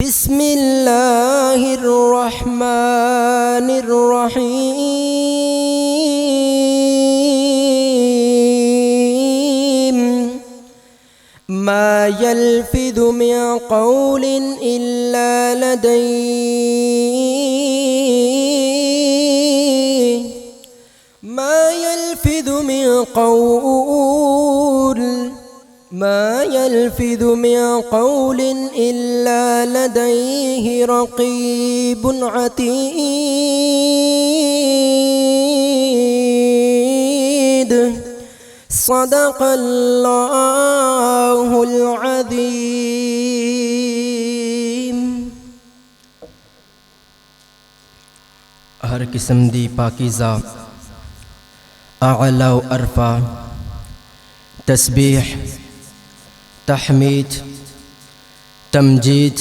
بسم اللہ الرحمن الرحیم ما يلفظ من قول إلا لديه ما يلفظ من قول إلا لديه رقيب عتيد صدق اللہ العظیم۔ ہر قسم دی پاکیزہ اعلی و عرفہ تسبیح تحمید تمجید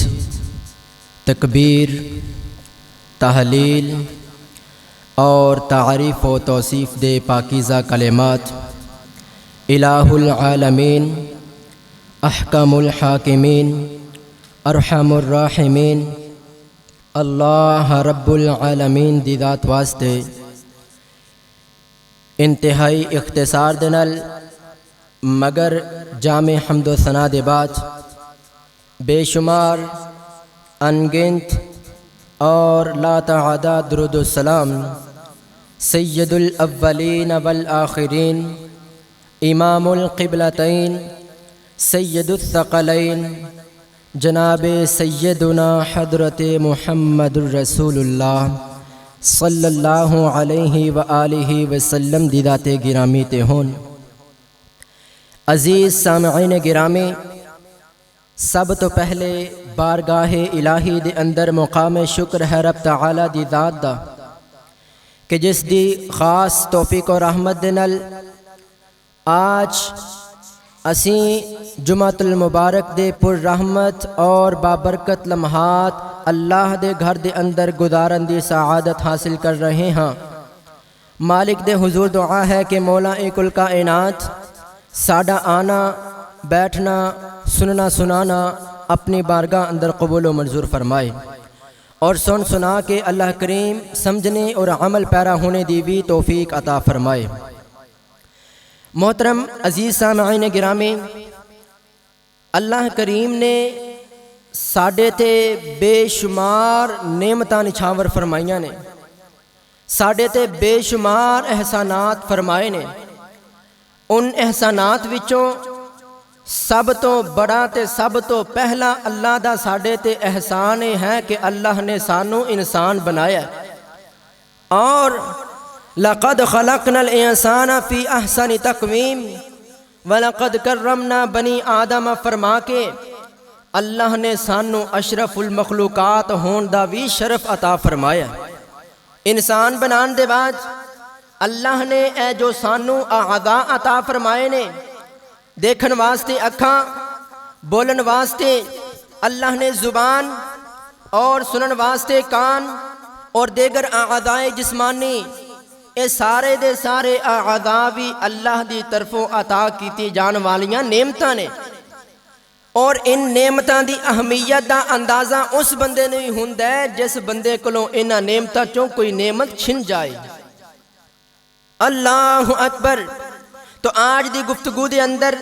تکبیر تحلیل اور تعریف و توصیف دے پاکیزہ کلمات الہ العالمین احکم الحاکمین ارحم الراحمین اللہ رب العالمین دی ذات واسطے انتہائی اختصار دے نال مگر جامع حمد و ثنا دے بعد بے شمار انگنت اور لا تعداد درود و سلام سید الاولین والآخرین امام القبلتین سید الثقلین جناب سیدنا حضرت محمد الرسول اللہ صلی اللہ علیہ وآلہ وسلم دی ذات گرامی تے ہون۔ عزیز سامعین گرامی، سب تو پہلے بارگاہ الہی دے اندر مقام شکر ہے رب تعالی دی ذات دا کہ جس دی خاص توفیق و رحمت دے نال آج اسیں جمعۃ المبارک دے پر رحمت اور بابرکت لمحات اللہ دے گھر دے اندر گزارن دی سعادت حاصل کر رہے ہیں۔ مالک دے حضور دعا ہے کہ مولا کل کائنات ساڈا آنا بیٹھنا سننا سنانا اپنی بارگاہ اندر قبول و منظور فرمائے اور سن سنا کے اللہ کریم سمجھنے اور عمل پیرا ہونے دی بھی توفیق عطا فرمائے۔ محترم عزیز سامعین گرامی، اللہ کریم نے ساڈے تے بے شمار نعمتاں نچھاور فرمائیاں نے، ساڈے تے بے شمار احسانات فرمائے نے۔ ان احسانات وچوں سب تو بڑا تے سب تو پہلا اللہ دا ساڈے تے احسان ہے کہ اللہ نے سانو انسان بنایا اور لَقَدْ خَلَقْنَا الْإِنسَانَ فِي أَحْسَنِ تَقْوِيمٍ وَلَقَدْ كَرَّمْنَا بَنِي آدَمَ فرما کے اللہ نے سانو اشرف المخلوقات ہون دا بھی شرف عطا فرمایا۔ انسان بنان دے بعد اللہ نے اے جو سانو اعضاء عطا فرمائے نے، دیکھن واسطے اکھاں، بولن واسطے اللہ نے زبان اور سنن واسطے کان اور دیگر اعضاء جسمانی، اے سارے دے سارے اعضاء بھی اللہ دی طرفوں عطا کیتی جان والیاں نعمتاں نے، اور ان نعمتاں دی اہمیت دا اندازہ اس بندے نے ہوندا ہے جس بندے کولوں انہاں نعمتاں چوں کوئی نعمت چھن جائے۔ اللہ اکبر۔ تو آج دی گفتگو دے اندر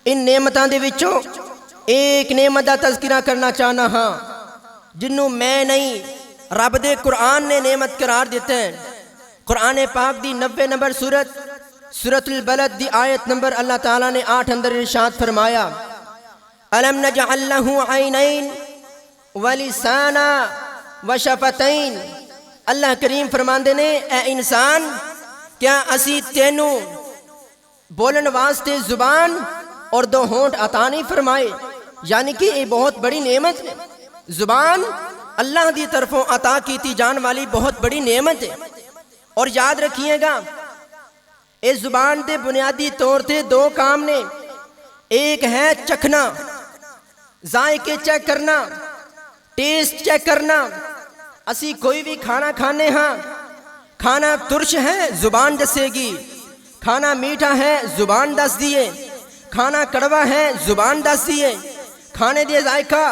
ان نعمتاں دے وچوں ایک نعمت دا تذکرہ کرنا چاہنا ہاں جنوں میں نہیں رب دے قرآن نے نعمت قرار دیتے ہیں۔ قرآن پاک دی 90 نمبر سورۃ البلد دی آیت نمبر اللہ تعالیٰ نے 8 اندر ارشاد فرمایا، أَلَمْ نَجْعَلْ لَهُ عَيْنَيْنِ وَلِسَانًا وَشَفَتَيْنِ۔ اللہ کریم فرماندے نے اے انسان، کیا اسی تینوں بولن واسطے زبان اور 2 ہونٹ عطا نہیں فرمائے؟ یعنی کہ یہ بہت بڑی نعمت ہے۔ زبان اللہ دی طرفوں عطا کیتی جان والی بہت بڑی نعمت ہے، اور یاد رکھیے گا اس زبان دے بنیادی طور تے 2 کام نے۔ ایک ہے چکھنا، ذائقے چیک کرنا، ٹیسٹ چیک کرنا۔ اسی کوئی بھی کھانا کھانے ہاں، کھانا ترش ہے زبان دسے گی، کھانا میٹھا ہے زبان دس دیے، کھانا کڑوا ہے زبان دس دیے، کھانے دے ذائقہ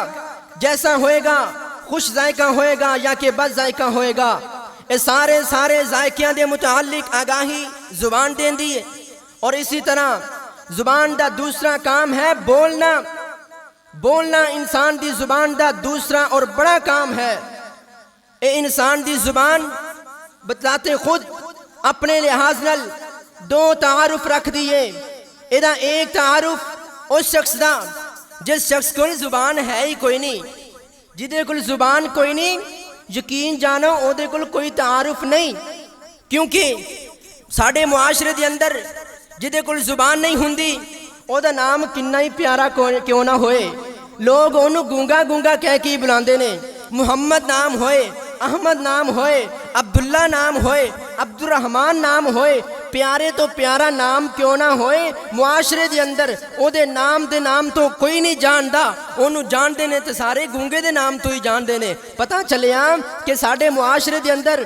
جیسا ہوئے گا خوش ذائقہ ہوئے گا یا کہ بد ذائقہ ہوئے گا، یہ سارے ذائقیاں دے متعلق آگاہی زبان دین دی ہے۔ اور اسی طرح زبان دا دوسرا کام ہے بولنا انسان دی زبان دا دوسرا اور بڑا کام ہے۔ اے انسان دی زبان بتلاتے خود اپنے لحاظ نال دو تعارف رکھ دیے۔ ایدہ ایک تعارف اس شخص دا جس شخص کو زبان ہے ہی کوئی نہیں، جدے کل زبان کوئی نہیں، یقین جانو او دے کل کوئی تعارف نہیں، کیونکہ ساڑھے معاشرے دے اندر جدے کل زبان نہیں ہوندی او دا نام کننا ہی پیارا کیوں نہ ہوئے، لوگ انہوں گونگا کہہ کے بلاندے نے، محمد نام ہوئے، احمد نام ہوئے، عبداللہ نام ہوئے، عبد الرحمن نام ہوئے، پیارے تو پیارا نام کیوں نہ ہوئے، معاشرے دے اندر او دے نام تو کوئی نہیں جاندا، انہوں جان دے نے تے سارے گونگے دے نام تو ہی جان دے نے۔ پتہ چلیا کہ ساڑھے معاشرے دے اندر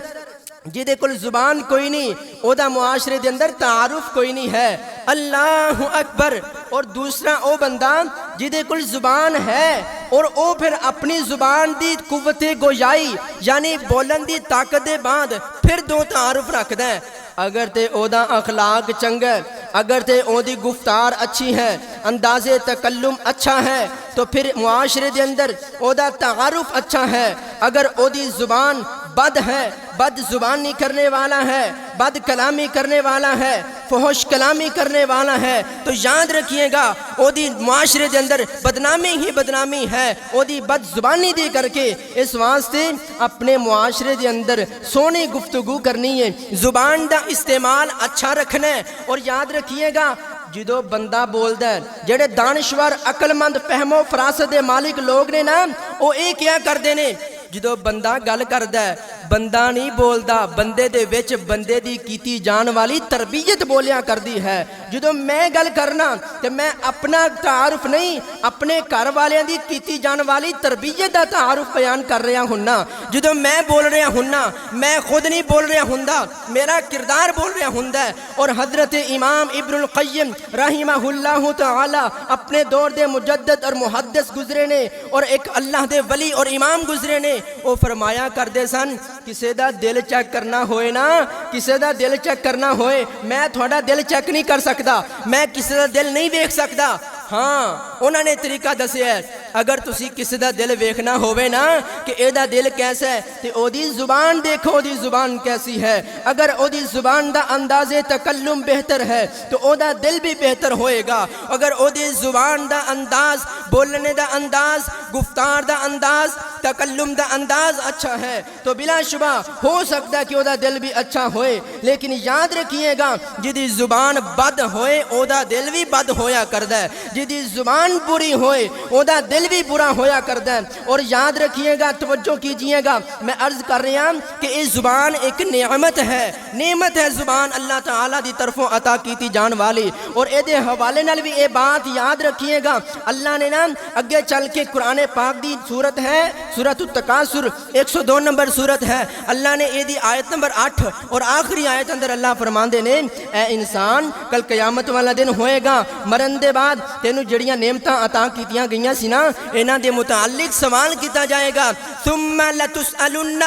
جدے کل زبان کوئی نہیں او دا معاشرے دے اندر تعارف کوئی نہیں ہے۔ اللہ اکبر۔ اور دوسرا او بندہ جدے کل زبان ہے اور او پھر اپنی زبان دی قوت گویائی یعنی بولن دی طاقت دے بعد پھر دو تعارف رکھ دیں، اگر تے او دا اخلاق چنگا ہے، اگر تے او دی گفتار اچھی ہے، انداز تکلم اچھا ہے، تو پھر معاشرے دے اندر او دا تعارف اچھا ہے۔ اگر او دی زبان بد ہے، بد زبانی کرنے والا ہے، بد کلامی کرنے والا ہے، فحش کلامی کرنے والا ہے، تو یاد رکھیے گا او دی معاشرے دے اندر بدنامی ہی بدنامی ہے، او دی بد زبانی دے کر کے۔ اس واسطے اپنے معاشرے دے اندر سونی گفتگو کرنی ہے، زبان دا استعمال اچھا رکھنا ہے۔ اور یاد رکھیے گا جدو بندہ بولدا ہے، جڑے دانشور عقل مند فہم و فراست دے مالک لوگ نے نا، او اے کیا کردے نے، جدو بندہ گل کردا ہے بندہ نہیں بولدا، بندے دے وچ بندے دی کیتی جان والی تربیت بولیا کردی ہے۔ جدو میں گل کرنا تے میں اپنا تعارف نہیں، اپنے گھر والیاں دی کیتی جان والی تربیت دا تعارف بیان کر رہا ہوننا۔ جدو میں بول رہا ہوننا، میں خود نہیں بول رہا ہوندا، میرا کردار بول رہا ہوندا ہے۔ اور حضرت امام ابن القیم رحمہ اللہ تعالی اپنے دور دے مجدد اور محدث گزرے نے، اور ایک اللہ دے ولی اور امام گزرے نے، وہ فرمایا کردے سن کسے دا دل چیک کرنا ہوئے نا، کسے دا دل چیک کرنا ہوئے، میں تھوڑا دل چیک نہیں کر سکتا، میں کسے دا دل نہیں دیکھ سکتا، ہاں انہوں نے طریقہ دسیا ہے، اگر تسی کسی دا دل ویکھنا ہوئے نا کہ اے دا دل کیسا ہے تے او دی زبان دیکھو، او دی زبان کیسی ہے۔ اگر او دی زبان دا انداز تکلم بہتر ہے تو او دا دل بھی بہتر ہوئے گا۔ اگر او دی زبان دا انداز، بولنے دا انداز، گفتار دا انداز، تکلم دا انداز اچھا ہے تو بلا شبہ ہو سکتا ہے کہ او دا دل بھی اچھا ہوئے۔ لیکن یاد رکھیے گا جدی زبان بد ہوئے او دا دل بھی بد ہویا کردا ہے، جدی زبان بری ہوئے او دا دل بھی برا ہویا کردا ہے۔ اور یاد رکھیے گا، توجہ کیجئے گا، میں عرض کر رہا ہوں کہ یہ زبان ایک نعمت ہے، نعمت ہے زبان اللہ تعالیٰ دی طرفوں عطا کیتی جان والی۔ اور اے دے حوالے نال بھی اے بات یاد رکھیے گا، اللہ نے نا اگے چل کے قرآن پاک دی صورت ہے سورۃ التکاثر 102 نمبر صورت ہے، اللہ نے اے دی آیت نمبر 8 اور آخری آیت اندر اللہ فرماندے نے، اے انسان کل قیامت والا دن ہوئے گا، مرن دے بعد تینوں جڑیاں نعمتاں عطا کیتیاں گئیاں سی نا، انہاں دے متعلق سوال کیتا جائے گا۔ ثم لتسألن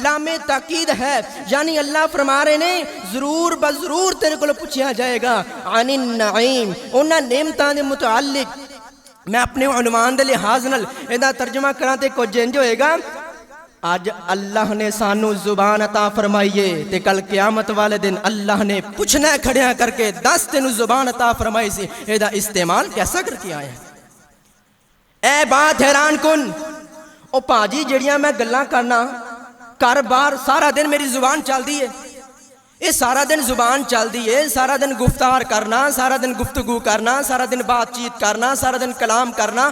لام تاکید ہے، یعنی اللہ فرما رہے نے ضرور بضرور تیرے کو پوچھا جائے گا عن النعیم، انہاں نعمتاں دے متعلق۔ میں اپنے عنوان دے لحاظ نال ایدا ترجمہ کراں تے کچھ انج ہوئے گا، آج اللہ نے سانو زبان عطا فرمائیے تے کل قیامت والے دن اللہ نے پوچھنا کھڑیا کر کے 10 تینو زبان عطا فرمائی سی، ایدا استعمال کیسا کر کے آئے ہیں؟ اے بات حیران کن، او پاجی جڑیاں میں گلاں کرنا کار بار سارا دن میری زبان چل دی ہے، یہ سارا دن زبان چل دی ہے، سارا دن گفتار کرنا، سارا دن گفتگو کرنا، سارا دن بات چیت کرنا، سارا دن کلام کرنا،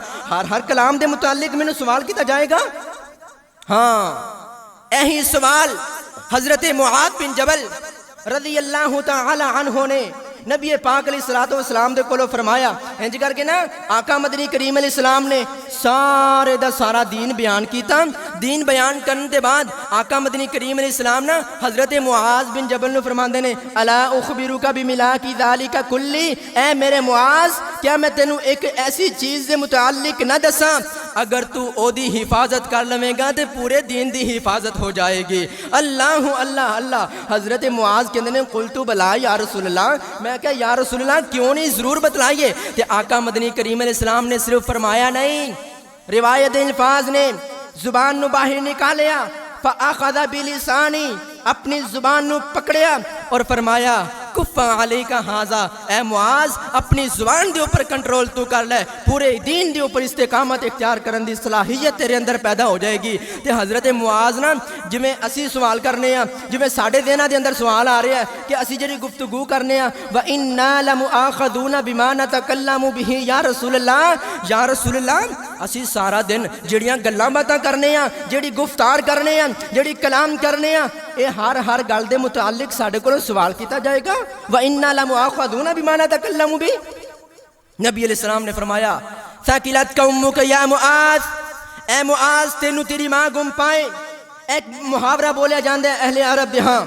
ہر کلام دے متعلق میں نے سوال کیتا جائے گا۔ ہاں ایہی سوال حضرت معاذ بن جبل رضی اللہ تعالی عنہ نے نبی پاک علیہ الصلوۃ والسلام دے کولو فرمایا، انج کر کے نا آقا مدنی کریم علیہ السلام نے سارے دا سارا دین بیان کیتا۔ دین بیان کرنے دے بعد آقا مدنی کریم علیہ السلام نا حضرت معاذ بن جبل نے فرماندے نے، الا اخبرک بملاک ذالک کلی، اے میرے معاذ کیا میں تینوں ایک ایسی چیز دے متعلق نہ دساں اگر تو او دی حفاظت کر لویں گا تے پورے دین دی حفاظت ہو جائے گی۔ اللہ اللہ اللہ۔ حضرت معاذ کہندے نے قلت بلا یا رسول اللہ، میں کہا یا رسول اللہ کیوں نہیں، ضرور بتلائیے۔ تے آقا مدنی کریم علیہ السلام نے صرف فرمایا نہیں، روایت الفاظ نے زبان نو باہر نکالیا، فاخذ بلسانی، اپنی زبان نو پکڑیا اور فرمایا کف علیک ھذا، اے معاذ اپنی زبان دے اوپر کنٹرول تو کر لے، پورے دین دے اوپر استقامت اختیار کرن دی صلاحیت تیرے اندر پیدا ہو جائے گی۔ تے حضرت معاذ نا جویں اسی سوال کرنے ہاں، جویں ساڈے دیناں دے اندر سوال آ رہا ہے کہ اسی جڑی گفتگو کرنے ہاں وَإِنَّا لَمُؤَاخَذُونَ بِمَا نَتَكَلَّمُ بِهِ یا رسول اللہ، یا رسول اللہ اسی سارا دن جڑیاں گلاں باتاں کرنے ہاں، جڑی گفتار کرنے ہاں، جڑی کلام کرنے ہاں، اے ہر گل دے متعلق ساڈے کولوں سوال کیتا جائے گا۔ وَإِنَّا لَمُؤَاخَذُونَ بِمَا نَتَكَلَّمُ بِهِ۔ نبی علیہ السلام نے فرمایا ثَقِلَتْكَ أُمُّكَ یا معاذ، اے معاذ تینوں تیری ماں گم پائے۔ ایک محاورہ بولیا جاندہ ہے اہل عرب یہاں،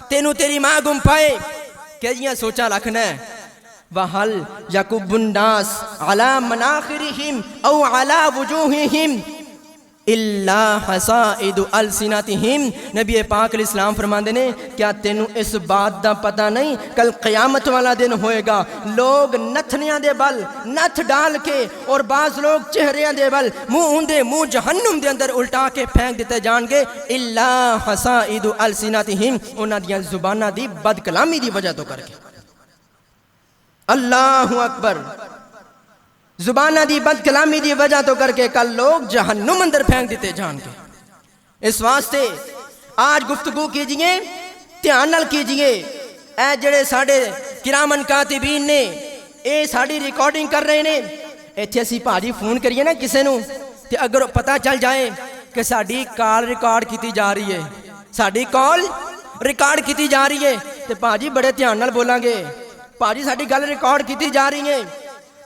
تینوں تیری ماں گم پائے، کہ یہ سوچا رکھنا ہے وَهَلْ يَكُبُّ النَّاسِ عَلَى مَنَاخِرِهِمْ أَوْ عَلَى وُجُوهِهِمْ إِلَّا حَصَائِدُ أَلْسِنَتِهِمْ۔ نبی پاک علیہ السلام فرماندے نے کیا تینوں اس بات دا پتہ نہیں کل قیامت والا دن ہوئے گا، لوگ نتھنیاں دے بل نتھ ڈال کے اور بعض لوگ چہریاں دے بل منہ جہنم دے اندر الٹا کے پھینک دیتے جان گے، إِلَّا حَصَائِدُ أَلْسِنَتِهِمْ، انہاں دیاں زباناں دی بد کلامی دی وجہ تو کر کے۔ اللہ اکبر۔ زبانہ دی بد کلامی دی وجہ تو کر کے کل لوگ جہنم اندر پھینک دیتے جان کے۔ اس واسطے آج گفتگو کیجئے، دھیان نال کیجئے، اے جڑے ساڈے کرامن کاتبین نے اے ساڈی ریکارڈنگ کر رہے نے، ایتھے اسی بھاجی فون کریے نا کسے نو تے اگر پتہ چل جائے کہ ساڈی کال ریکارڈ کیتی جا رہی ہے، ساڈی کال ریکارڈ کیتی جا رہی ہے تے بھاجی بڑے دھیان نال بولاں گے، بھاجی ساڈی گل ریکارڈ کیتی جا رہی ہے۔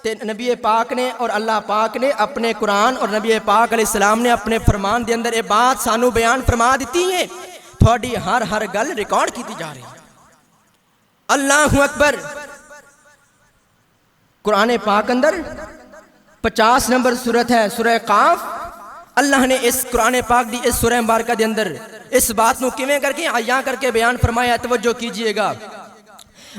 تے نبی پاک نے اور اللہ پاک نے اپنے قرآن اور نبی پاک علیہ السلام نے اپنے فرمان دے اندر یہ بات سانو بیان فرما دیتی ہے، تھوڑی ہر گل ریکارڈ کیتی جا رہی ہے۔ اللہ اکبر۔ قرآن پاک اندر 50 نمبر سورت ہے سورہ قاف۔ اللہ نے اس قرآن پاک دی اس سورہ مبارکہ دے اندر اس بات نو کیویں کر کے عیاں کر کے بیان فرمایا، توجہ کیجئے گا۔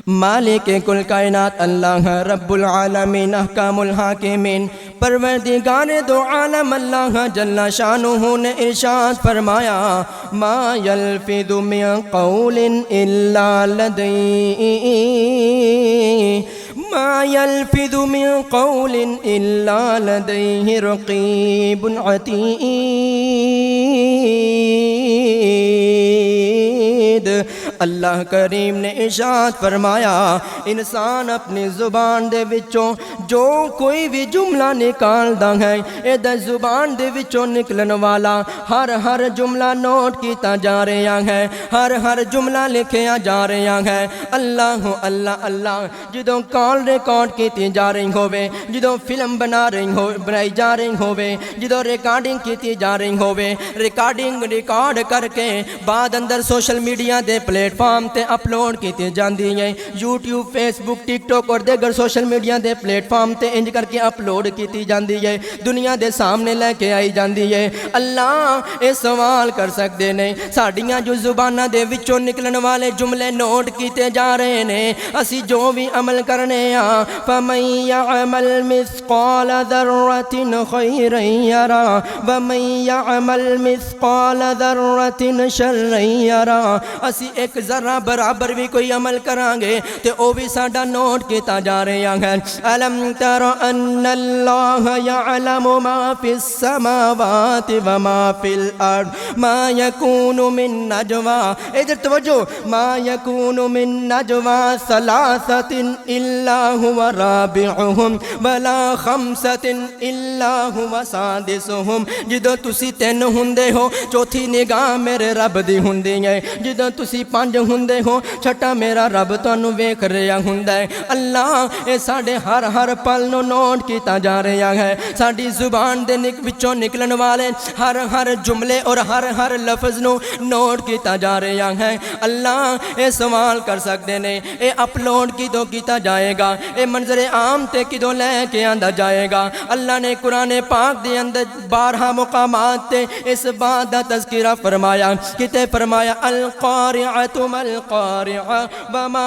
مالک کل کائنات اللہ رب العالمین احکام الحاکمین، پروردگار دو عالم اللہ جل شانہ نے ارشاد فرمایا ما یلفظ من قول الا لدیہ، ما یلفظ من قول الا لدیہ رقیب عتید۔ اللہ کریم نے ارشاد فرمایا انسان اپنی زبان دے وچوں جو کوئی بھی جملہ نکالدا ہے، اے زبان دے وچوں نکلن والا ہر جملہ نوٹ کیتا جا رہا ہے، ہر جملہ لکھیا جا رہا ہے۔ اللہ اللہ اللہ۔ جدوں کال ریکارڈ کیتی جا رہی ہوے، جدوں فلم بنائی جا رہی ہوے، جدوں ریکارڈنگ کیتی جا رہی ہوے، ریکارڈ کر کے بعد اندر سوشل میڈیا دے پلیٹ فارم تے اپلوڈ کیتی جاندی ہے، یوٹیوب، فیس بک، ٹک ٹاک اور دیگر سوشل میڈیا دے پلیٹ فارم تے انج کر کے اپلوڈ کیتی جاندی ہے، دنیا دے سامنے لے کے آئی جاندی ہے۔ اللہ اے سوال کر سکدے نے ساڈیاں جو زباناں دے وچوں نکلن والے جملے نوٹ کیتے جا رہے نے، اسی جو بھی عمل کرنے ہاں فَمَن يَعْمَلْ مِثْقَالَ ذَرَّةٍ خَيْرًا يَرَهُ وَمَن يَعْمَلْ مِثْقَالَ ذَرَّةٍ شَرًّا يَرَهُ۔ اسی ایک ذرہ برابر بھی کوئی عمل کران گے تے او بھی ساڈا نوٹ کیتا جا رہا ہے۔ الم تر ان اللہ یعلم ما فی السماوات وما فی الارض ما یکون من نجوا، ادھر توجہ، ما یکون من نجوا ثلاثۃ الا هو رابعهم ولا خمسۃ الا هو سادسهم۔ جدوں تسی تین ہوندے ہو چوتھی نگاہ میرے رب دی ہوندی ہے، جدوں تسی پانچ ਪੰਜ ਹੁੰਦੇ ਹੋ, ਛਟਾ ਮੇਰਾ ਰੱਬ ਤੁਹਾਨੂੰ ਵੇਖ ਰਿਹਾ ਹੁੰਦਾ ਹੈ। ਅੱਲਾ ਇਹ ਸਾਡੇ ਹਰ ਹਰ ਪਲ ਨੂੰ ਨੋਟ ਕੀਤਾ ਜਾ ਰਿਹਾ ਹੈ। ਸਾਡੀ ਜ਼ੁਬਾਨ ਦੇ ਵਿੱਚੋਂ ਨਿਕਲਣ ਵਾਲੇ ਹਰ ਹਰ ਜੁਮਲੇ ਔਰ ਹਰ ਹਰ ਲਫ਼ਜ਼ ਨੂੰ ਨੋਟ ਕੀਤਾ ਜਾ ਰਿਹਾ ਹੈ। ਅੱਲਾ ਇਹ ਸਵਾਲ ਕਰ ਸਕਦੇ ਨੇ, ਇਹ ਅਪਲੋਡ ਕਿਦੋਂ ਕੀਤਾ ਜਾਏਗਾ, ਇਹ ਮੰਜ਼ਰ ਆਮ ਤੇ ਕਿਦੋਂ ਲੈ ਕੇ ਆਂਦਾ ਜਾਏਗਾ। ਅੱਲਾ ਨੇ ਕੁਰਾਨ ਪਾਕ ਦੇ ਅੰਦਰ 12 ਮੁਕਾਮਾਤ ਤੇ ਇਸ ਬਾਤ ਦਾ ਤਜ਼ਕਿਰਾ ਫਰਮਾਇਆ। ਕਿਤੇ ਫਰਮਾਇਆ ਅਲ ਕਾਰਿਅਤੁ ਮਲ ਕਾਰਿਅ ਵਮਾ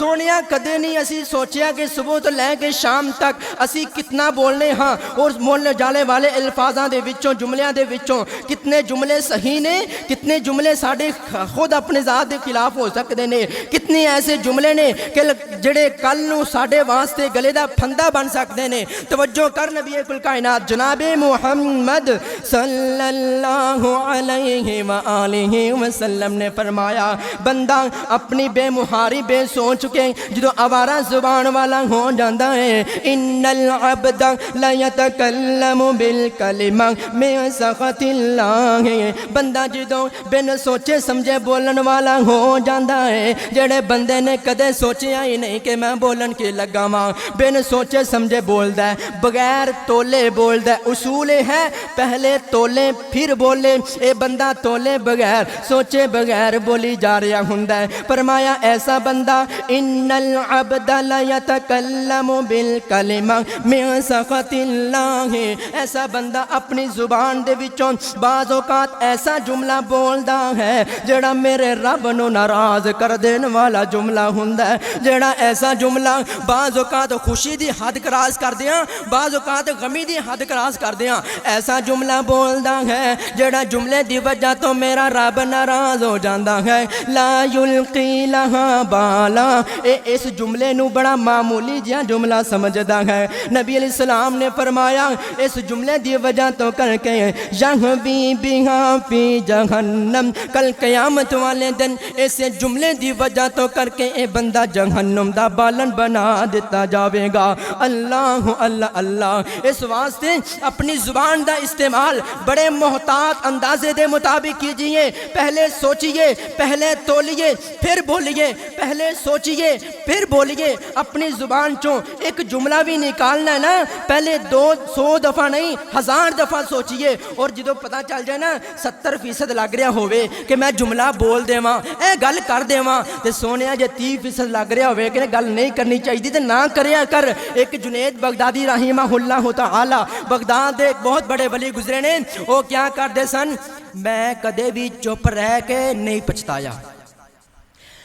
سونیا کدے نہیں اسی سوچیا کہ صبح تو لے کے شام تک اسی کتنا بولنے ہاں اور بولنے جانے والے الفاظاں دے وچوں جملیاں دے وچوں کتنے جملے صحیح نے کتنے جملے ساڈے خود اپنے ذات دے خلاف ہو سکتے نے کتنے ایسے جملے نے کہ جڑے کل نو ساڈے واسطے گلے دا پھندا بن سکتے نے توجہ کر نبی کل کائنات جناب محمد صلی اللہ علیہ وآلہ وسلم نے فرمایا بندہ اپنی بے مہاری بے سوچ کے جدو آوارہ زبان والا ہو جاندہ ہے ان العبد لا يتکلم بالکلمہ من سخط اللہ بندہ جدو بن سوچے سمجھے بولن والا ہو جاندہ ہے جڑے بندے نے کدے سوچیا ہی نہیں کہ میں بولن کے لگا ماں بن سوچے سمجھے بول دے بغیر تولے بول دے اصول ہے پہلے تولے پھر بولے اے بندہ تولے بغیر سوچے بغیر بولی جا رہا ہندہ فرمایا ایسا بندہ ان العبد لا يتکلم بالکلمہ من سخط اللہ ایسا بندہ اپنی زبان دے وچوں بعض اوقات ایسا جملہ بولدا ہے جڑا میرے رب نو ناراض کر دین والا جملہ ہوندا ہے جڑا ایسا جملہ بعض اوقات خوشی دی حد کراس کر دیاں بعض اوقات غمی دی حد کراس کر دیاں ایسا جملہ بولدا ہے جڑا جملے دی وجہ تو میرا رب ناراض ہو جاندا ہے لا یلقی لہا بالا اس جملے نو بڑا معمولی جہا جملہ سمجھدا ہے نبی علیہ السلام نے فرمایا اس جملے دی وجہ تو کر کے یہوی بہا فی جہنم کل قیامت والے دن اس جملے دی وجہ تو کر کے اے بندہ جہنم دا بالن بنا دیتا جاوے گا اللہ اللہ اللہ اس واسطے اپنی زبان دا استعمال بڑے محتاط اندازے دے مطابق کیجئے پہلے سوچئے پہلے تولیے پھر بولیے پہلے سوچئے پھر بولیے اپنی زبان چوں ایک جملہ بھی نکالنا ہے نا پہلے 200 دفعہ نہیں 1000 دفعہ سوچئے اور جدو پتہ چل جائے نا 70% لگ رہا ہوئے کہ میں جملہ بول دے ماں اے گل کر دے ماں تے سونیا جے 30% لگ رہا ہوئے کہ گل نہیں کرنی چاہیے تے نہ کریا کر ایک جنید بغدادی رحمہ اللہ تعالی بغداد دے ایک بہت بڑے ولی گزرے نے وہ کیا کر دے سن میں کدے بھی چپ رہ کے نہیں پچھتایا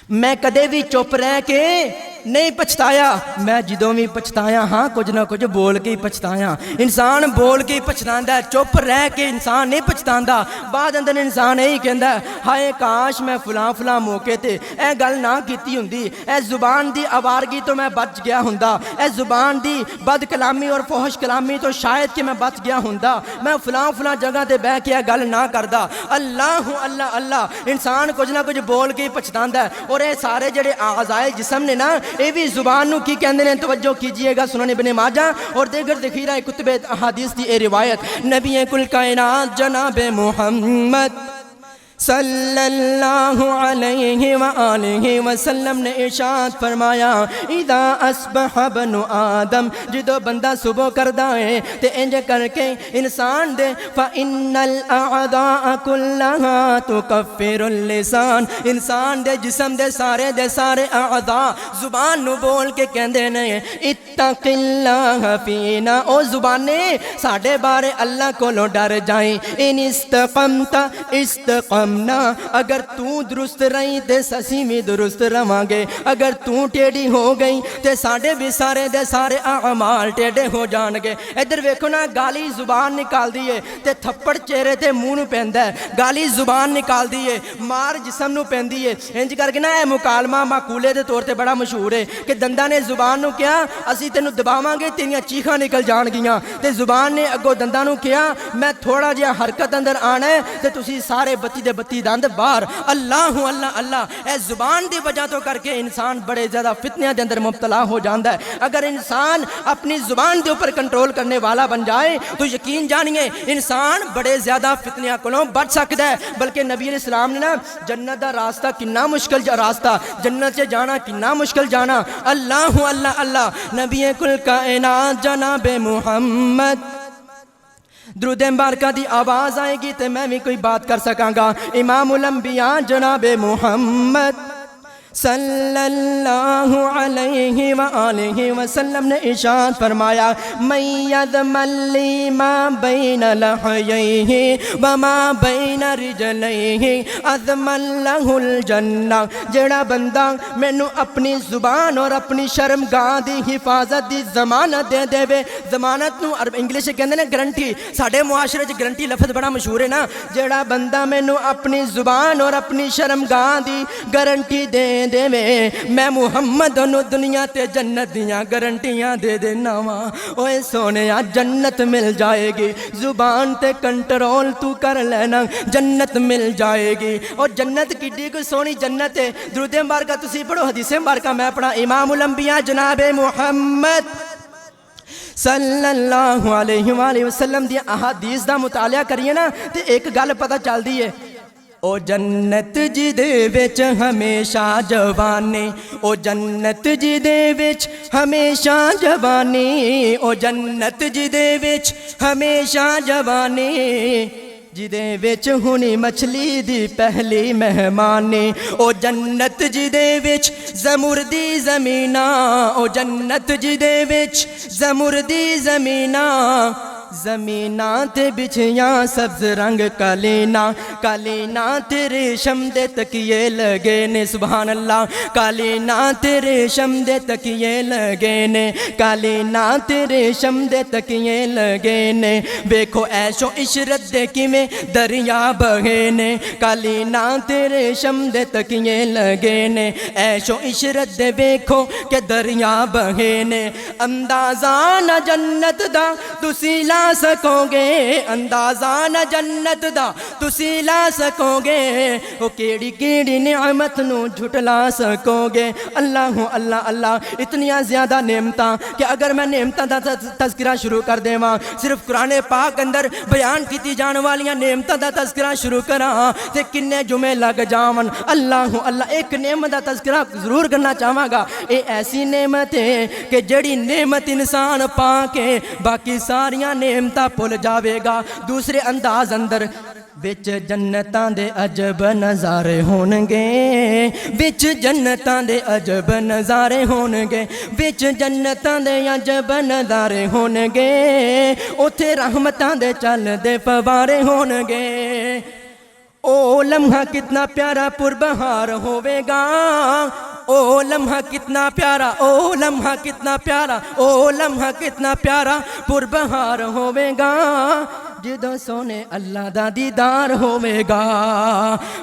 میں کدے بھی چپ رہ کے نہیں پچھتایا میں جدوں بھی پچھتایا ہاں کچھ نہ کچھ بول کے ہی پچھتایا انسان بول کے ہی پچھتاندا ہے چپ رہ کے انسان نہیں پچھتاندا بعد اندر انسان یہی کہندا ہے ہائے کاش میں فلاں فلاں موقع تے اے گل نہ کیتی ہوندی اے زبان دی آوارگی تو میں بچ گیا ہوندا اے زبان دی بد کلامی اور فحش کلامی تو شاید کہ میں بچ گیا ہوندا میں فلاں فلاں جگہ تے بیٹھ کے گل نہ کردا اللہ اللہ اللہ انسان کچھ نہ کچھ بول کے ہی پچھتاندا ہے اور اے سارے جڑے اعضائے جسم نے نا اے بھی زبان نو کی کہندے نے توجہ کیجئے گا سنن ابن ماجہ اور دیگر ذخیرہ کتب احادیث دی اے روایت نبی کل کائنات جناب محمد صلی اللہ علیہ وآلہ وسلم نے ارشاد فرمایا اذا اصبح ابن آدم جدو بندہ صبح کردہ ہے تے انج کر کے انسان دے فَإِنَّ الْأَعْضَاءَ كُلَّهَا تُكَفِّرُ اللِّسَانِ انسان دے جسم دے سارے اعضاء زبان نو بول کے کہندے نے اتق اللہ فینا او زبانے ساڑھے بارے اللہ کو لو ڈر جائیں ان استقمت استقم اگر تو درست رہی تے سسی میں درست رہاں گے اگر تو ٹیڑی ہو گئی تے ساڑھے بھی سارے دے سارے اعمال ٹیڑے ہو جان گے ادھر ویکھو نا گالی زبان نکال دیئے تے تھپڑ چہرے تے منہ نو پہندا ہے گالی زبان نکال دیئے مار جسم نو پہندی ہے انج کر کے نا اے مکالمہ مقولے دے طور تے بڑا مشہور ہے کہ دندہ نے زبان نو کیا اسی تینو دباواں گے تیریاں چیخاں نکل جان گیاں تے زبان نے اگو دندہ نو کیا میں تھوڑا جہا حرکت اندر آنا ہے تے تسی سارے بتی دے بتی دند باہر اللہ اللہ اللہ اے زبان دی وجہ تو کر کے انسان بڑے زیادہ فتنیاں دے اندر مبتلا ہو جاندا ہے اگر انسان اپنی زبان دے اوپر کنٹرول کرنے والا بن جائے تو یقین جانیے انسان بڑے زیادہ فتنیاں کولوں بچ سکتا ہے بلکہ نبی علیہ السلام نے نا جنت دا راستہ کنا مشکل راستہ جنت سے جانا کنا مشکل جانا اللہ اللہ اللہ نبی کل کائنات جناب محمد درود مبارکہ دی آواز آئے گی تے میں بھی کوئی بات کر سکاں گا امام الانبیاء جناب محمد صلی اللہ علیہ وآلہ وسلم نے ارشاد فرمایا من یضمن لی ما بین لحییہ وما بین رجلیہ اضمن لہ الجنہ جڑا بندہ مینوں اپنی زبان اور اپنی شرمگاہ دی حفاظت دی ضمانت دے دے وے ضمانت نو انگلش کہندے نے گارنٹی ساڈے معاشرے وچ گارنٹی لفظ بڑا مشہور ہے نا جڑا بندہ مینوں اپنی زبان اور اپنی شرمگاہ دی گارنٹی دے دے میں محمد نو دنیا تے جنت دیاں گارنٹیاں دے دینا وا اوے سونیا جنت مل جائے گی زبان تے کنٹرول تو کر لینا جنت مل جائے گی اور جنت کڈی کوئی سونی جنت ہے درود مبارکہ تسی پڑھو حدیث مبارکہ میں پڑھا امام الانبیاء جناب محمد صلی اللہ علیہ وآلہ وسلم دی احادیث دا مطالعہ کریے نا تے ایک گل پتہ چل دی ہے او جنت جی دے وچ ہمیشہ جوانی او جنت جی دے وچ ہمیشہ جوانی او جنت جی دے وچ ہمیشہ جوانی جی دے وچ ہونی مچھلی دی پہلی مہمانی او جنت جی دے وچ زمردی زمینہ او جنت جی دے وچ زمردی زمینہ زمینہ تے بچھیاں سبز رنگ کالینا کالینا تے ریشم دے تکیے لگے نے سبحان اللہ کالینا تے ریشم دے تکیے لگے نے کالینا تے ریشم دے تکیے لگے نے ویکھو عیش و عشرت دے کیویں دریا بہے نے کالینا تے ریشم دے تکیے لگے نے عیش و عشرت دے ویکھو کہ دریا بہے نے اندازہ نہ جنت دا تسی لا سکو گے اندازہ نہ جنت دا تسی لا سکو گے او کیڑی کیڑی نعمت نو جھٹلا سکو گے اللہ اللہ اللہ اتنیاں زیادہ نعمتاں کہ اگر میں نعمتاں دا تذکرہ شروع کر دیواں صرف قرآن پاک اندر بیان کیتی جان والیاں نعمتاں دا تذکرہ شروع کراں تے کنے جمعے لگ جاون اللہ اللہ ایک نعمت دا تذکرہ ضرور کرنا چاہواں گا اے ایسی نعمت ہے کہ جڑی نعمت انسان پا کے باقی ساریاں نعمتاں بھول جاوے گا دوسرے انداز اندر وچ جنتاں دے عجب نظارے ہونگے وچ جنتاں دے عجب نظارے ہونگے وچ جنتاں دے عجب نظارے ہونگے اوتھے رحمتاں دے چل دے فوارے ہونگے او لمحہ کتنا پیارا پربہار ہوے گا او لمحہ کتنا پیارا او لمحہ کتنا پیارا او لمحہ کتنا پیارا پربہار ہوے گا جدوں سونے اللہ دا دیدار ہوے گا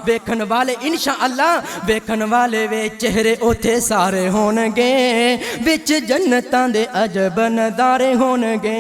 ویکھن والے انشاءاللہ ویکھن والے وے چہرے اوتھے سارے ہونگے وچ جنتاں دے عجب نظارے ہونگے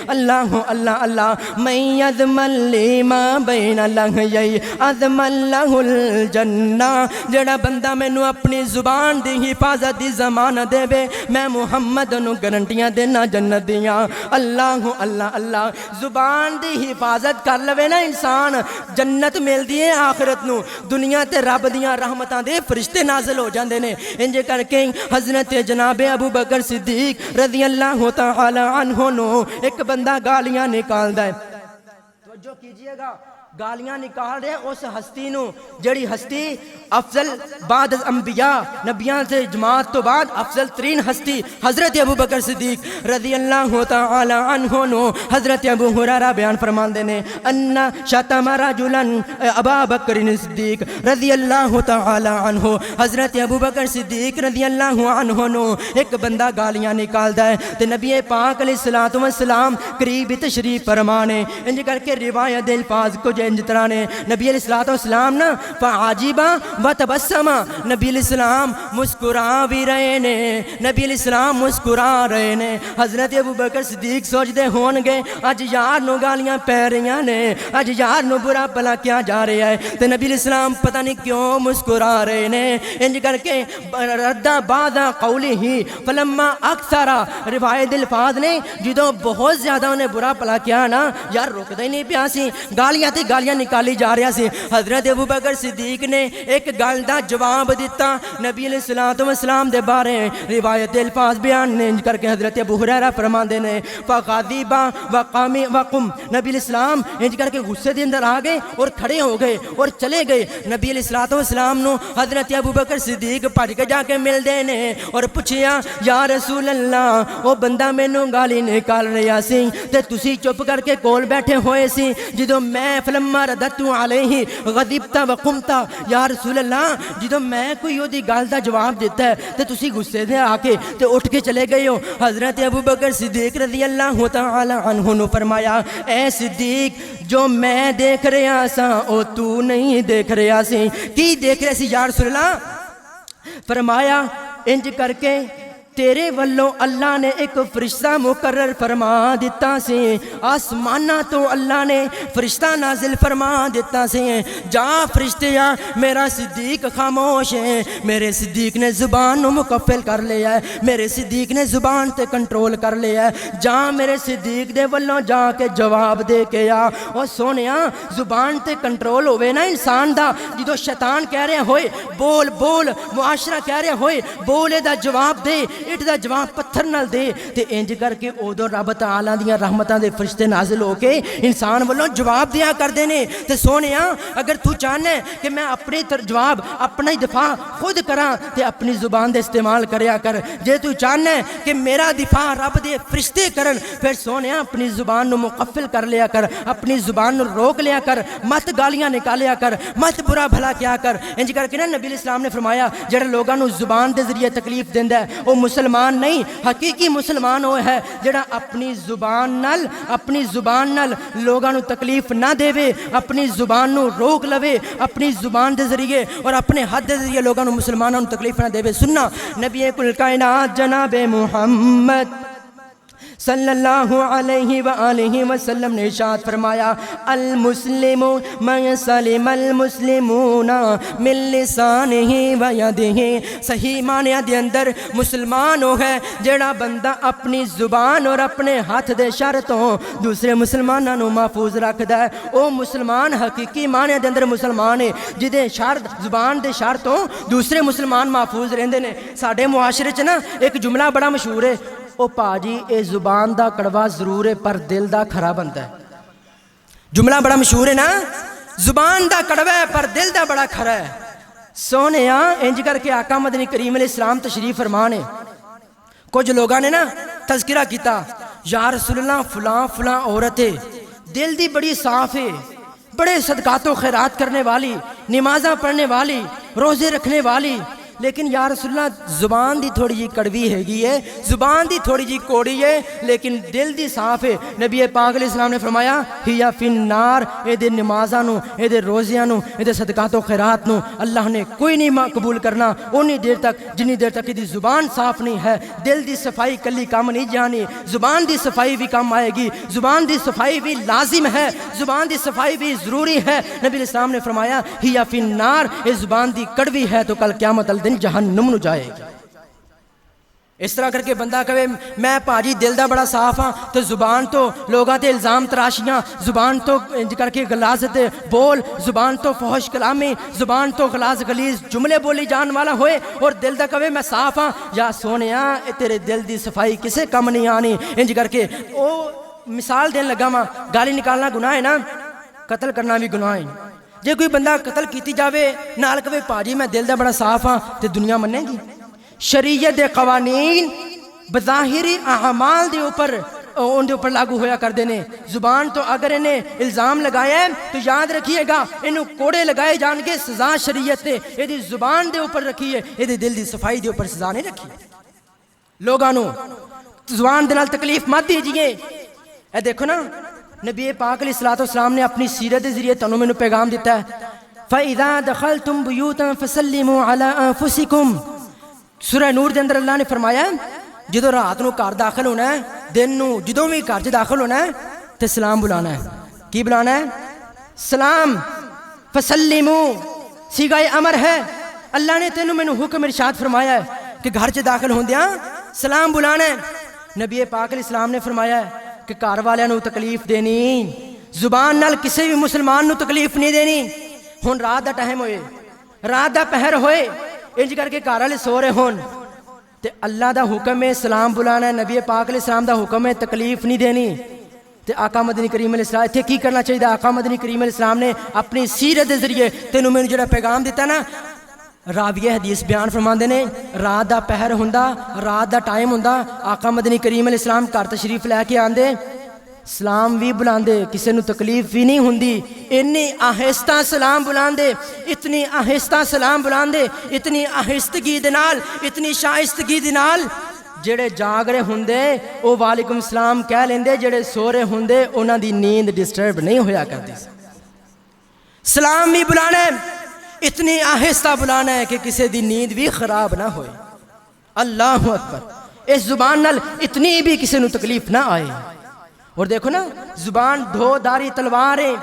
اللہ اللہ اللہ من یضمن لی ما بین لحییہ اضمن لہ الجنہ جڑا بندہ مینوں اپنی زبان دی حفاظت دی ضمانت دے وے میں محمد نو گارنٹیاں دینا جنت دیاں اللہ اللہ اللہ زبان دی حفاظت کر لوے نا انسان جنت مل دی ہے آخرت نو دنیا تے رب دیاں رحمتاں دے فرشتے نازل ہو جاندے نے انج کر کے حضرت جناب ابو بکر صدیق رضی اللہ تعالی عنہ نو ایک بندہ گالیاں نکالدا ہے توجہ کیجئے گا گالیاں نکال رہے اس ہستی نو جڑی ہستی افضل بعد انبیاء نبیان سے جماعت تو بعد افضل ترین ہستی حضرت ابو بکر صدیق رضی اللہ تعالی عنہ نو حضرت ابو ہریرہ بیان فرماندے نے ان شتم رجلا ابا بکر صدیق رضی اللہ تعالی عنہ حضرت ابو بکر صدیق رضی اللہ عنہ نو ایک بندہ گالیاں نکالدا ہے تے نبی پاک علیہ الصلوۃ والسلام قریب تشریف فرمانے انج کر کے روایت الفاظ کو انج طرح نے نبی علیہ الصلوۃ والسلام نا فعجبا وتبسما نبی علیہ السلام مسکرا بھی رہے نے نبی علیہ السلام مسکرا رہے نے حضرت ابو بکر صدیق سوچدے ہون گے اج یار نو گالیاں پے رہیاں نے اج یار نو برا بھلا کیا جا رہا ہے تے نبی علیہ السلام پتہ نہیں کیوں مسکرا رہے نے انج کر کے ردا بعد قوله فلما اکثر روایت الفاظ نے جدوں بہت زیادہ انہیں برا بھلا کیا نا یار رکدا ہی نہیں پیا سی گالیاں تے گالیاں نکالی جا رہا سی، حضرت ابوبکر صدیق نے ایک گل دا جواب دیتا نبی علیہ الصلوۃ والسلام دے بارے روایت الفاظ بیان نے کر کے حضرت ابو ہریرہ فرماندے نے فغضبا وقام وقم نبی علیہ السلام انج کر کے غصے دے اندر آ گئے اور کھڑے ہو گئے اور چلے گئے۔ نبی علیہ الصلوۃ والسلام نو حضرت ابوبکر صدیق بھج کے جا کے مل دے نے اور پوچھیا یا رسول اللہ او بندہ مینوں گالی نکال رہا سی تے تسی چپ کر کے کول بیٹھے ہوئے سی، جدوں میں فلما رددت علیہ غضبت وقمت یا رسول اللہ جدوں میں کوئی اودی گل دا جواب دیتا ہے تے تسی غصے دے آ کے تے اٹھ کے چلے گئے ہو۔ حضرت ابوبکر صدیق رضی اللہ تعالی عنہ نے فرمایا اے صدیق جو میں دیکھ رہا سا او تو نہیں دیکھ رہا سی۔ کی دیکھ رہا سی یا رسول اللہ؟ فرمایا انج کر کے تیرے والوں اللہ نے ایک فرشتہ مقرر فرما دیتا سی، آسمانہ تو اللہ نے فرشتہ نازل فرما دیتا سی، جا فرشتیاں میرا صدیق خاموش ہے، میرے صدیق نے زبان مکفل کر لیا ہے، میرے صدیق نے زبان تے کنٹرول کر لیا ہے، جا میرے صدیق دے والوں جا کے جواب دے کے آ۔ اور سونیا زبان تے کنٹرول ہوئے نا انسان دا، جدو شیطان کہہ رہے ہوئے بول بول، معاشرہ کہہ رہے ہوئے بولے دا جواب دے، اٹ دا جواب پتھر نال دے، تے انج کر کے اودوں رب تعالیٰ دیاں رحمتاں دے فرشتے نازل ہو کے انسان والوں جواب دیا کردے نے۔ تے سونیا اگر تو چاہنا ہے کہ میں اپنے جواب اپنا ہی دفاع خود کراں تے اپنی زبان دے استعمال کریا کر، جے تو چاہنا ہے کہ میرا دفاع رب دے فرشتے کرن پھر سونیا اپنی زبان نو مقفل کر لیا کر، اپنی زبان نو روک لیا کر، مت گالیاں نکالیا کر، مت برا بھلا کیا کر۔ انج کر کے نا نبی علیہ السلام نے فرمایا جڑا لوگاں نو زبان دے ذریعے تکلیف دیندا ہے وہ مسلمان نہیں، حقیقی مسلمان وہ ہے جڑا اپنی زبان نال لوگاں نو تکلیف نہ دے، اپنی زبان نو روک لوے، اپنی زبان دے ذریعے اور اپنے حد دے ذریعے لوگاں نو مسلمانوں نو تکلیف نہ دے۔ سننا نبی کل کائنات جناب محمد صلی اللہ علیہ وآلہ وسلم نے ارشاد فرمایا المسلم من سلم المسلمون من لسانہ و یدہ، صحیح معنی دے اندر مسلمان وہ ہے جڑا بندہ اپنی زبان اور اپنے ہاتھ دے شر تو دوسرے مسلمانوں نو محفوظ رکھدا ہے، او مسلمان حقیقی معنی دے اندر مسلمان ہے جدے شر زبان دے شر تو دوسرے مسلمان محفوظ رہندے نے۔ ساڈے معاشرے چ نا ایک جملہ بڑا مشہور ہے، او پاجی اے زبان دا کڑوا ضرور ہے پر دل دا کھرا بنتا ہے۔ جملہ بڑا مشہور ہے نا، زبان دا کڑوا ہے پر دل دا بڑا کھرا ہے۔ سونیا انج کر کے آقا مدنی کریم علیہ السلام تشریف فرمانے، کچھ لوگاں نے نا تذکرہ کیتا یا رسول اللہ فلاں فلاں عورت ہے، دل دی بڑی صاف ہے، بڑے صدقات و خیرات کرنے والی، نمازاں پڑھنے والی، روزے رکھنے والی، لیکن یا رسول اللہ زبان دی تھوڑی جی کڑوی ہے ہے، زبان دی تھوڑی جی کوڑی ہے لیکن دل دی صاف ہے۔ نبی پاک علیہ السلام نے فرمایا ہیا فی النار، اے دے نمازاں نو، اے دے روزیاں نو، اے دے صدقات و خیرات نو اللہ نے کوئی نہیں قبول کرنا اونی دیر تک جنی دیر تک دی زبان صاف نہیں ہے۔ دل دی صفائی کلی کام نہیں جانی، زبان دی صفائی بھی کام آئے گی، زبان دی صفائی بھی لازم ہے، زبان دی صفائی بھی ضروری ہے۔ نبی علیہ السلام نے فرمایا ہیا فی النار، اے زبان دی کڑوی ہے تو کل قیامت الدن جہنم نو جائے گی۔ اس طرح کر کے بندہ کہے میں پاجی دل دا بڑا صاف ہاں تو زبان تو لوگاں تے الزام تراشیاں، زبان تو انج کر کے غلاظت بول، زبان تو فحش کلامی، زبان تو غلاظ غلیظ جملے بولی جان والا ہوئے اور دل دا کہے میں صاف ہاں، یا سونیا تیرے دل دی صفائی کسے کم نہیں آنی۔ انج کر کے او مثال دین لگا ماں، گالی نکالنا گناہ ہے نا، قتل کرنا بھی گناہ ہے۔ جے کوئی بندہ قتل کیتی جاوے نال کہے پاجی میں دل دا بڑا صاف ہاں تے دنیا مننے گی؟ شریعت دے قوانین بظاہری اعمال دے اوپر ان دے اوپر لاگو ہویا کر دینے۔ زبان تو اگر انہیں الزام لگایا ہے تو یاد رکھیے گا انہوں کوڑے لگائے جان کے سزا شریعت نے یہ دی زبان دے اوپر رکھی ہے، یہ دی دل دی صفائی دے اوپر سزا نہیں رکھی۔ لوگانوں زبان دے نال تکلیف مت دیجئے۔ اے دیکھو نا نبی پاک علیہ السلام نے اپنی سیرت دے ذریعے تنوں میں پیغام دیتا ہے فَإِذَا دَخَلْتُمْ بُيُوتًا فَسَلِّمُوا عَلَىٰ أَنفُسِكُمْ۔ سورہ نور دے اندر اللہ نے فرمایا جدو رات نو گھر داخل ہونا ہے، دن نو جدو بھی گھر چ داخل ہونا ہے تے سلام بلانا ہے۔ کی بلانا ہے؟ سلام۔ فَسَلِّمُوا صیغہ امر ہے، اللہ نے تینوں مینوں حکم ارشاد فرمایا ہے کہ گھر چ داخل ہوندیاں سلام بلانا ہے۔ نبی پاک علیہ السلام نے فرمایا ہے کہ گھر والوں نو تکلیف دینی زبان نال کسی بھی مسلمان نو تکلیف نہیں دینی. ہن رات دا ٹائم ہوئے, رات دا پہر ہوئے, انج کر کے گھر والے سو رہے ہون تے اللہ دا حکم ہے سلام بلانا ہے, نبی پاک علیہ السلام دا حکم ہے تکلیف نہیں دینی. تے آقا مدنی کریم علیہ السلام اتنے کی کرنا چاہیے؟ آقا مدنی کریم علیہ السلام نے اپنی سیرت دے ذریعے تینوں میں جڑا پیغام دیتا نا, راویہ حدیث بیان فرماندے نے رات دا پہر ہوندا, رات دا ٹائم ہوندا, آقا مدنی کریم علیہ السلام گھر تشریف لے کے آندے, سلام بھی بلاندے, کسی نو تکلیف بھی نہیں ہوندی, اتنی آہستہ سلام بلاندے, اتنی آہستہ سلام بلاندے, اتنی آہستگی دے نال, اتنی شائستگی دے نال جڑے جاگ رہے ہوندے او وعلیکم السلام کہہ لیندے, جڑے سو رہے ہوندے انہاں دی نیند ڈسٹرب نہیں ہویا کردی. سلام بھی بلانا ہے, اتنی آہستہ بلانا ہے کہ کسی دی نیند بھی خراب نہ ہوئے. اللہ اکبر. اس زبان نال اتنی بھی کسی نو تکلیف نہ آئے. اور دیکھو نا, زبان دو دھاری تلوار ہے,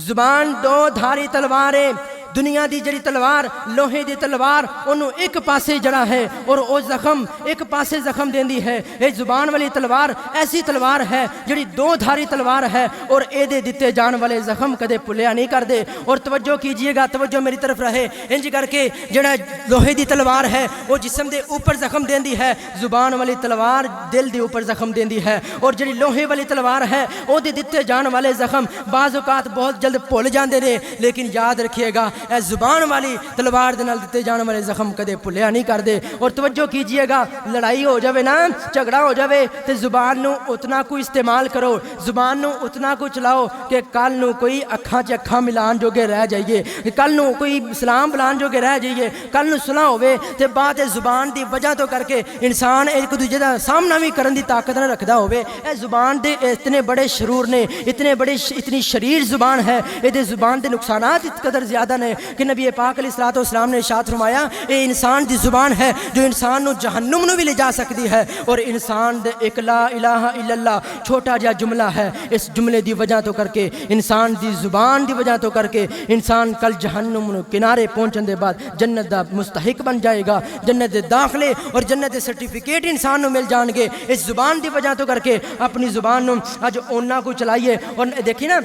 زبان دو دھاری تلوار ہے. دنیا دی جڑی تلوار لوہے دی تلوار انہوں ایک پاسے جڑا ہے اور او زخم ایک پاسے زخم دیندی ہے. اے زبان والی تلوار ایسی تلوار ہے جڑی دو دھاری تلوار ہے اور اے دے دیتے جان والے زخم کدے پلیا نہیں کر دے. اور توجہ کیجئے گا, توجہ میری طرف رہے, انج کر کے جڑا لوہے دی تلوار ہے وہ جسم دے اوپر زخم دیندی ہے, زبان والی تلوار دل دے اوپر زخم دیندی ہے. اور جڑی لوہے والی تلوار ہے او دے دیتے جان والے زخم بعض اوقات بہت جلد بھول جاندے نے, لیکن یاد رکھیے گا اے زبان والی تلوار دے نال دیتے جان والے زخم کدے بھولیا نہیں کر دے. اور توجہ کیجئے گا, لڑائی ہو جاوے نا, جھگڑا ہو جاوے تے زبان نو اتنا کو استعمال کرو, زبان نو اتنا کو چلاؤ کہ کل نو کوئی اکھاں چ اکھاں ملان جوگے رہ جائیے, کل نو کوئی سلام بلان جوگے رہ جائیے, کل نو صلح ہوے تے بات زبان دی وجہ تو کر کے انسان ایک دوجے دا سامنا بھی کرن دی طاقت نہ رکھدا ہوے. اے زبان دے اتنے بڑے شرور نے, اتنی شریر زبان ہے, اے دے زبان دے نقصانات اس قدر زیادہ نے کہ نبی پاک علیہ الصلوۃ والسلام نے ارشاد فرمایا اے انسان دی زبان ہے جو انسان نو جہنم نو بھی لے جا سکتی ہے. اور انسان دے ایک لا الہ الا اللہ چھوٹا جا جملہ ہے, اس جملے دی وجہ تو کر کے انسان دی زبان دی وجہ تو کر کے انسان کل جہنم نو کنارے پہنچن دے بعد جنت دا مستحق بن جائے گا. جنت دے داخلے اور جنت دے سرٹیفکیٹ انسان نو مل جان گے اس زبان دی وجہ تو کر کے. اپنی زبان نو اج اونا کو چلائیے. اور دیکھی نا,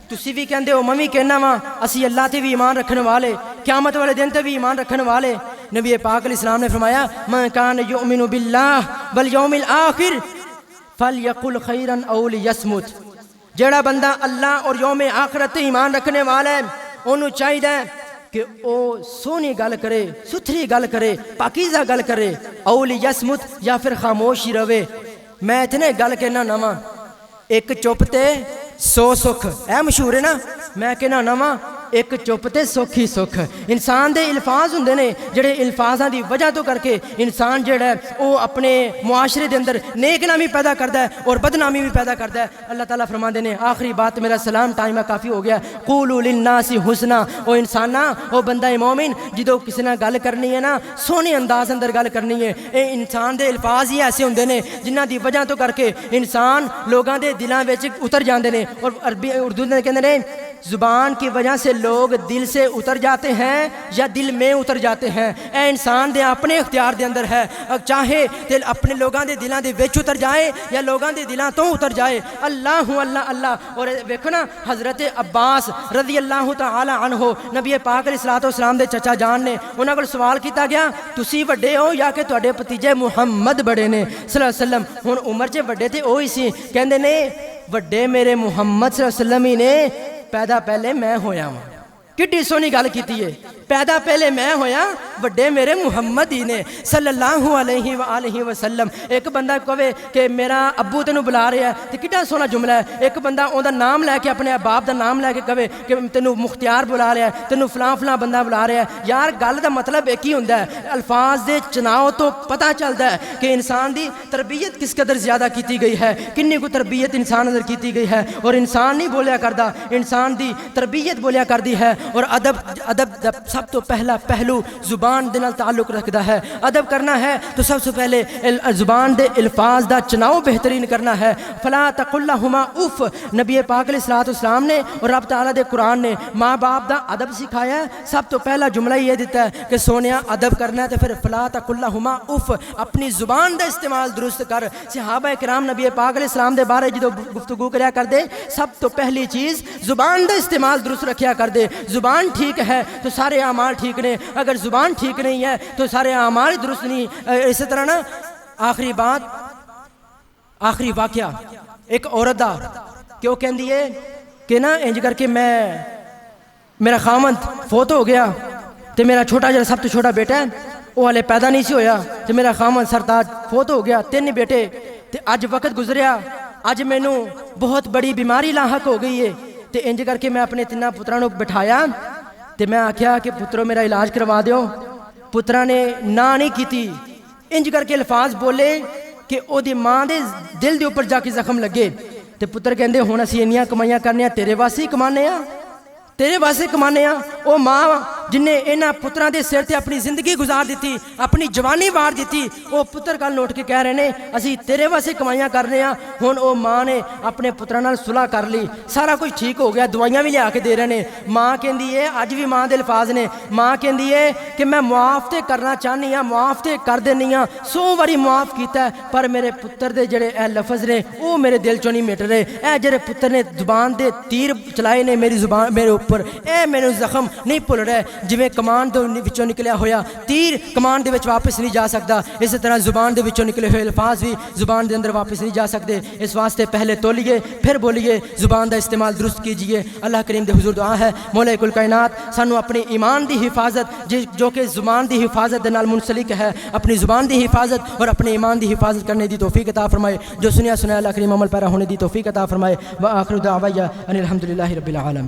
تسی بھی کہندے ہو میں بھی کہنا وا اسی اللہ تے بھی ایمان رکھنے والے, قیامت والے دن تے بھی ایمان رکھنے والے. نبی پاک علیہ السلام نے فرمایا من کان یؤمن باللہ والیوم الآخر فلیقل خیرا او لیصمت. جڑا بندہ اللہ اور یوم آخرت تے ایمان رکھنے والا ہے انہوں چاہیے کہ او سونی گل کرے, ستھری گل کرے, پاکیزہ گل کرے, او لیصمت یا پھر خاموش ہی رہے. میں اتنے گل کہنا نواں, ایک چپ تے 100 سکھ, اے مشہور ہے نا, میں کہنا نواں ایک چپ تے سکھ ہی سکھ. انسان دے الفاظ ہوندے نے جڑے الفاظاں دی وجہ تو کر کے انسان جڑا ہے او اپنے معاشرے دے اندر نیک نامی پیدا کردا ہے اور بدنامی بھی پیدا کردا ہے. اللہ تعالیٰ فرماندے نے, آخری بات میرا سلام ٹائم کافی ہو گیا, قولوا للناس حسنا. او انسانا, او بندہ مومن جدوں کسی نال گل کرنی ہے نا سونے انداز اندر گل کرنی ہے. اے انسان دے الفاظ ہی ایسے ہوندے نے جنہاں دی وجہ تو کر کے انسان لوگاں دے دلاں وچ اتر جاندے نے. اور عربی اردو میں کہندے نے زبان کی وجہ سے لوگ دل سے اتر جاتے ہیں یا دل میں اتر جاتے ہیں. اے انسان دے اپنے اختیار دے اندر ہے, چاہے دل اپنے لوگاں دے دلاں دے وچ اتر جائے یا لوگاں دے دلاں تو اتر جائے. اللہ اللہ اللہ. اور دیکھو نا حضرت عباس رضی اللہ تعالی عنہ نبی پاک علیہ الصلوۃ والسلام دے چچا جان نے, انہاں کول سوال کیتا گیا تسی وڈے ہو یا کہ تواڈے بھتیجے محمد بڑے نے صلی اللہ علیہ وسلم. ہن عمر چ وڈے تے وہی سی, کہندے نے وڈے میرے محمد صلی اللہ علیہ وسلم ہی نے, پیدا پہلے میں ہویا ہوں. کڈی سونی گل کیتی ہے, پیدا پہلے میں ہویا, وڈے میرے محمد ہی نے صلی اللہ علیہ وآلہ وسلم. ایک بندہ کہے کہ میرا ابو تینوں بلا رہا ہے تو کڈا سونا جملہ ہے. ایک بندہ اوندا نام لے کے اپنے باپ دا نام لے کے کہے کہ تینوں مختار بلا رہا ہے, تینوں فلاں فلاں بندہ بلا رہا ہے. یار گل دا مطلب ایک ہی ہوندا ہے, الفاظ دے چناؤ تو پتہ چلدا ہے کہ انسان دی تربیت کس قدر زیادہ کیتی گئی ہے, کنی کو تربیت انسان اندر کیتی گئی ہے. اور انسان نہیں بولیا کردا, انسان دی تربیت بولیا کردی ہے. اور ادب سب تو پہلا پہلو زبان دے نال تعلق رکھدا ہے. ادب کرنا ہے تو سب سے پہلے زبان دے الفاظ دا چناؤ بہترین کرنا ہے. فلا تقل لهما اف. نبی پاک علیہ الصلوۃ والسلام نے اور رب تعالیٰ دے قرآن نے ماں باپ دا ادب سکھایا ہے. سب تو پہلا جملہ یہ دیتا ہے کہ سونیا ادب کرنا ہے تو پھر فلا تقل لهما اف. اپنی زبان دا استعمال درست کر. صحابہ کرام نبی پاک علیہ السلام دے بارے جدو گفتگو کریا کر دے سب تو پہلی چیز زبان دا استعمال درست رکھیا کر دے. زبان ٹھیک ہے تو سارے اعمال ٹھیک نے, اگر زبان ٹھیک نہیں ہے تو سارے اعمال درست نہیں. اسی طرح نا آخری بات, آخری واقعہ ایک عورت دا کہ وہ کہندی ہے کہ نا انج کر کے میرا خامند فوت ہو گیا تے میرا چھوٹا جڑا سب تو چھوٹا بیٹا ہے وہ ہلے پیدا نہیں سی ہویا تے میرا خامند سرتاج فوت ہو گیا, 3 بیٹے تے اج وقت گزریا, اج مینوں بہت بڑی بیماری لاحق ہو گئی ہے. تے انج کر کے میں اپنے 3 پتراں نوں بٹھایا تے میں آکھیا کہ پترو میرا علاج کروا دیو. پتراں نے نہ نہیں کیتی. انج کر کے الفاظ بولے کہ او دی ماں دے دل دے اوپر جا کے زخم لگے. تے پتر کہندے ہن اسی انیاں کمائیاں کرنے تیرے واسطے ہی کمانے ہاں, تیرے واسطے کمانے ہاں. او ماں جن نے انہاں پتراں دے سر تے اپنی زندگی گزار دیتی, اپنی جوانی وار دیتی, او پتر کل نوٹ کے کہہ رہے نے اسی تیرے واسطے کمائیاں کر رہے ہاں. ہن او ماں نے اپنے پتراں نال صلح کر لی, سارا کچھ ٹھیک ہو گیا, دوائیاں بھی لیا کے دے رہے نے. ماں کہندی ہے اج بھی ماں دے الفاظ نے, ماں کہندی ہے کہ میں معاف تے کرنا چاہنی ہاں, معاف تے کر دینی ہاں, 100 واری معاف کیتا ہے پر میرے پتر دے جڑے اے لفظ نے او میرے دل چوں نہیں مٹ رہے. اے جڑے پتر نے زبان دے تیر چلائے نے میری زبان میرے اوپر, اے میرے زخم نہیں بھل رہا. جویں کمان دے وچوں نکلیا ہویا تیر کمان دے وچ واپس نہیں جا سکتا, اسی طرح زبان دے وچوں نکلے ہوئے الفاظ بھی زبان دے اندر واپس نہیں جا سکتے. اس واسطے پہلے تولیے پھر بولیے, زبان دا استعمال درست کیجئے. اللہ کریم دے حضور دعا ہے مولا کل کائنات سانو اپنی ایمان دی حفاظت جو کہ زبان دی حفاظت دے نال منسلک ہے, اپنی زبان دی حفاظت اور اپنے ایمان دی حفاظت کرنے دی توفیق عطا فرمائے. جو سنیا اللہ کریم عمل پیرا ہونے دی توفیق عطا فرمائے. وآخر دعوایا ان الحمدللہ رب العالمین.